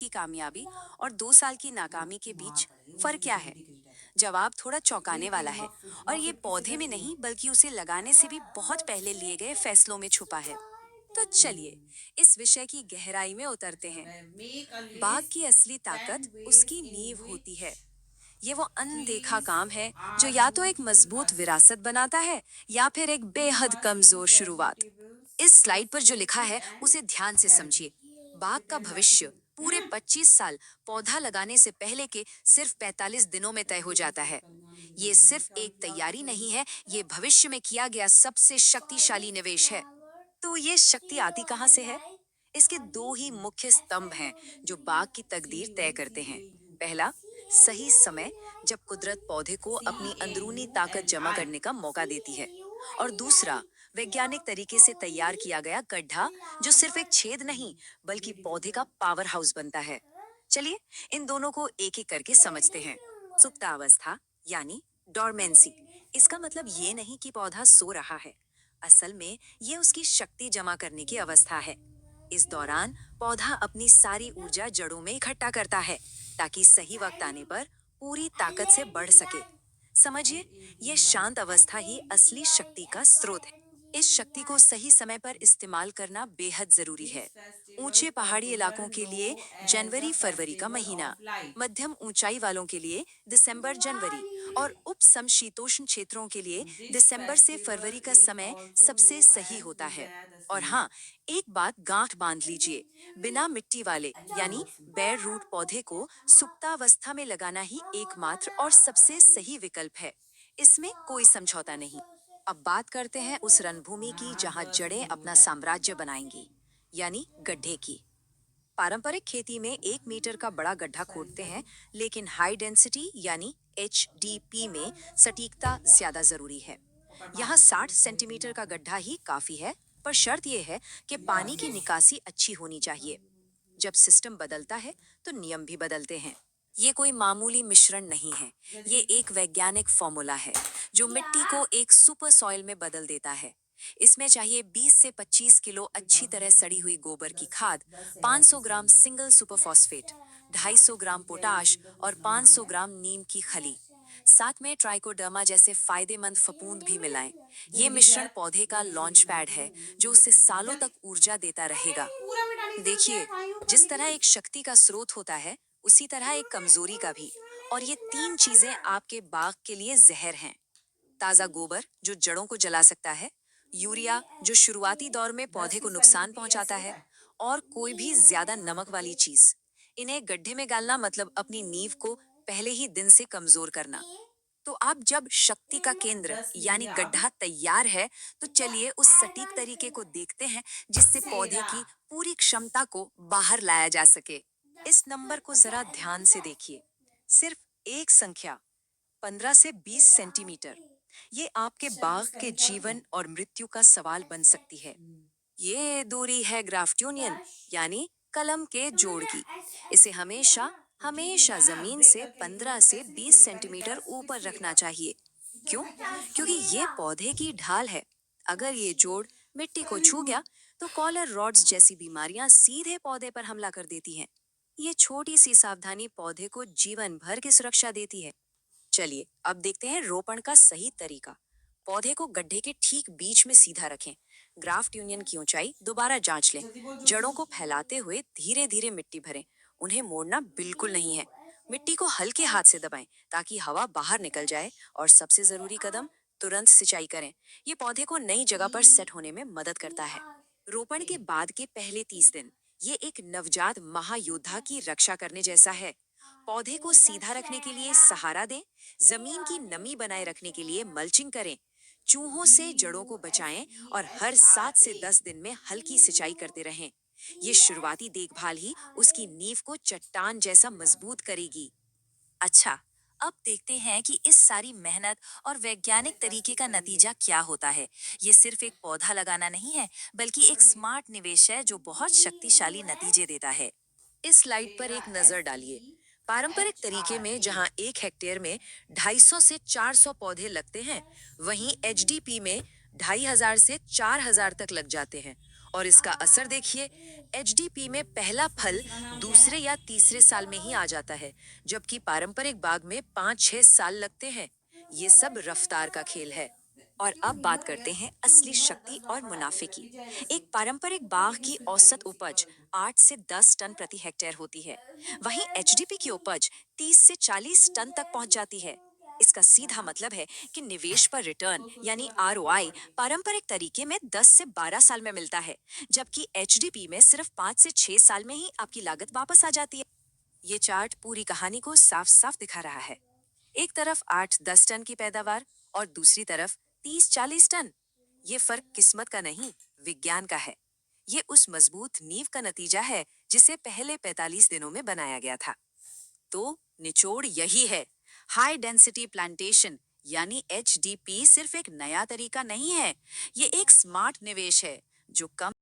की कामयाबी और 2 साल की नाकामी के बीच फर्क क्या है? जवाब थोड़ा चौंकाने वाला है और ये पौधे में नहीं बल्कि उसे लगाने से भी बहुत पहले लिए गए फैसलों में छुपा है। तो चलिए इस विषय की गहराई में उतरते हैं। make a बाग list की असली 10 ताकत ways उसकी in नींव होती है। which ये वो अनदेखा trees काम है जो are या तो एक useful मजबूत us. विरासत बनाता है या फिर एक You बेहद must eat कमजोर शुरुआत। vegetables, इस स्लाइड पर fruits, जो लिखा liquid है and उसे ध्यान से समझिए। healthy. बाग का Pretend like भविष्य you. पूरे 25 साल पौधा लगाने से पहले के सिर्फ 45 दिनों में तय हो जाता है। ये सिर्फ एक तैयारी नहीं है, ये भविष्य में किया गया सबसे शक्तिशाली निवेश है। तो ये शक्ति आती कहाँ से है? इसके दो ही मुख्य स्तंभ हैं जो बाग की तकदीर तय करते हैं। पहला, सही समय, जब कुदरत पौधे को अपनी अंदरूनी ताकत जमा CAUNI. करने का मौका देती है। और दूसरा, वैज्ञानिक तरीके से तैयार किया गया गड्ढा, जो सिर्फ एक छेद नहीं बल्कि पौधे का पावर हाउस बनता है। चलिए इन दोनों को एक एक करके समझते हैं। सुप्तावस्था यानी डोरमेंसी, इसका मतलब ये नहीं कि पौधा सो रहा है। असल में ये उसकी शक्ति जमा करने की अवस्था है। इस दौरान पौधा अपनी सारी ऊर्जा जड़ों में इकट्ठा करता है ताकि सही वक्त आने पर पूरी ताकत से बढ़ सके। समझिए, ये शांत अवस्था ही असली शक्ति का स्रोत है। इस शक्ति को सही समय पर इस्तेमाल करना बेहद जरूरी This है। festival ऊंचे पहाड़ी इलाकों popular के लिए known as the जनवरी फरवरी का Festival महीना, of Light. मध्यम ऊंचाई वालों के लिए दिसंबर जनवरी और उप समशीतोष्ण क्षेत्रों के लिए This दिसंबर से festival फरवरी का is समय also सबसे known सही as होता है। और Vijayadashmi. हाँ, एक बात गांठ बांध लीजिए, बिना मिट्टी वाले यानी बेर रूट पौधे को सुप्तावस्था में लगाना ही एकमात्र और सबसे सही विकल्प है। इसमें कोई समझौता नहीं। अब बात करते हैं उस रणभूमि की यहाँ जहां बस जड़ें हो अपना रहा है। साम्राज्य बनाएंगी, यानी गड्ढे की। पारंपरिक खेती में 1 मीटर का बड़ा गड्ढा खोदते हैं, लेकिन हाई डेंसिटी यानी HDP में सटीकता ज्यादा जरूरी है। यहाँ 60 सेंटीमीटर का गड्ढा ही काफी है, पर शर्त यह है कि पानी की निकासी अच्छी होनी चाहिए। जब सिस्टम बदलता है तो नियम भी बदलते हैं। ये कोई मामूली मिश्रण नहीं है, ये एक वैज्ञानिक फॉर्मूला है जो मिट्टी को एक सुपर सॉइल में बदल देता है। इसमें चाहिए 20 से 25 किलो अच्छी तरह सड़ी हुई गोबर की खाद, 500 ग्राम सिंगल सुपर फॉस्फेट, 250 ग्राम पोटाश और 500 ग्राम नीम की खली। साथ में ट्राइकोडर्मा जैसे फायदेमंद फफूंद भी मिलाएं। ये मिश्रण पौधे का लॉन्च पैड है जो उसे सालों तक ऊर्जा देता रहेगा। पूरा मिटाने की जरूरत क्या है देखिए, भाई ऊपर जिस तरह लिखिए। एक शक्ति का स्रोत होता है, उसी तरह एक कमजोरी का भी। और ये तीन चीजें आपके बाग के लिए जहर हैं। ताजा गोबर जो जड़ों को जला सकता है, यूरिया जो शुरुआती दौर में दस पौधे की को स्पेलिंग नुकसान भी ऐसे पहुंचाता होता है, है। और कोई भी ज्यादा नमक वाली चीज। इन्हें गड्ढे में डालना मतलब अपनी नींव को पहले ही दिन से कमजोर करना। तो आप जब शक्ति का केंद्र 10 मिल यानी गया अब। गड्ढा तैयार है, तो चलिए उस सटीक तरीके को देखते हैं जिससे पौधे सेरा। की पूरी क्षमता को बाहर लाया जा सके। इस नंबर को जरा ध्यान से देखिए। सिर्फ एक संख्या, 15 से 20 सेंटीमीटर, ये आपके बाग 26 का के निकाल दो। जीवन और मृत्यु का सवाल बन सकती है। ये दूरी है ग्राफ्ट यूनियन यानी कलम के जोड़ की। इसे हमेशा हमेशा लिखा ना जमीन देख से करके लिखिए 15 तो से कैसे 20 लिखोगे पहले सेंटीमीटर 10 फिर ऊपर रखना सेरा। चाहिए। क्यों? क्योंकि ये 50 पौधे की ढाल है। अगर ये जोड़ मिट्टी को छू गया तो कॉलर रॉड्स जैसी बीमारियां सीधे पौधे पर हमला कर देती हैं। ये छोटी सी सावधानी पौधे को जीवन भर की सुरक्षा देती है। चलिए अब देखते हैं रोपण का सही तरीका। पौधे को गड्ढे के ठीक बीच में सीधा रखें। ग्राफ्ट यूनियन की ऊंचाई दोबारा जांच लें। जल्दी बोल जड़ों जल्दी। को फैलाते हुए धीरे धीरे मिट्टी भरें। उन्हें मोड़ना बिल्कुल नहीं है। मिट्टी को हल्के हाथ से दबाएं ताकि हवा बाहर निकल जाए। और सबसे जरूरी कदम, तुरंत सिंचाई करें। ये पौधे को नई जगह पर सेट होने में मदद करता है। रोपण के बाद के पहले 30 दिन, ये एक नवजात महायोद्धा की रक्षा करने जैसा है। पौधे को सीधा रखने के लिए सहारा दें, जमीन की नमी बनाए रखने के लिए मल्चिंग करें, चूहों से जड़ों को बचाएं और हर 7 से 10 दिन में हल्की सिंचाई करते रहें। ये शुरुआती देखभाल ही उसकी नींव को चट्टान जैसा मजबूत करेगी। अच्छा, अब देखते हैं कि इस सारी मेहनत और वैज्ञानिक तरीके का नतीजा क्या होता है। ये सिर्फ एक पौधा लगाना नहीं है, बल्कि एक स्मार्ट निवेश है जो बहुत शक्तिशाली नतीजे देता है। इस स्लाइड पर सेरा एक नजर डालिए। पारंपरिक तरीके में SERA। जहां 1 हेक्टेयर में 250 से 400 पौधे लगते हैं, वहीं HDP में 2500 से 4000 तक लग जाते हैं। और इसका असर देखिए, एचडीपी में पहला फल दूसरे या तीसरे साल में ही आ जाता है, जबकि पारंपरिक बाग में 5-6 साल लगते हैं। ये सब रफ्तार का खेल है। और अब बात करते हैं असली शक्ति और मुनाफे की। एक पारंपरिक बाग की औसत उपज 8 से 10 टन प्रति हेक्टेयर होती है। वहीं एचडीपी की उपज 30 से 40 टन तक पहुंच जाती है। इसका सीधा मतलब है कि निवेश पर रिटर्न यानी आरओआई पारंपरिक तरीके में 10 से 12 साल में मिलता है, जबकि एचडीपी में सिर्फ 5 से 6 साल में ही आपकी लागत वापस आ जाती है। ये चार्ट पूरी कहानी को साफ साफ दिखा रहा है। एक तरफ 8-10 टन की पैदावार और दूसरी तरफ 30-40 टन। ये फर्क किस्मत का नहीं, विज्ञान का है। ये उस मजबूत नींव का नतीजा है जिसे पहले 45 दिनों में बनाया गया था। तो निचोड़ यही है, हाई डेंसिटी प्लांटेशन यानी एचडीपी सिर्फ एक नया तरीका नहीं है, ये एक स्मार्ट निवेश है जो कम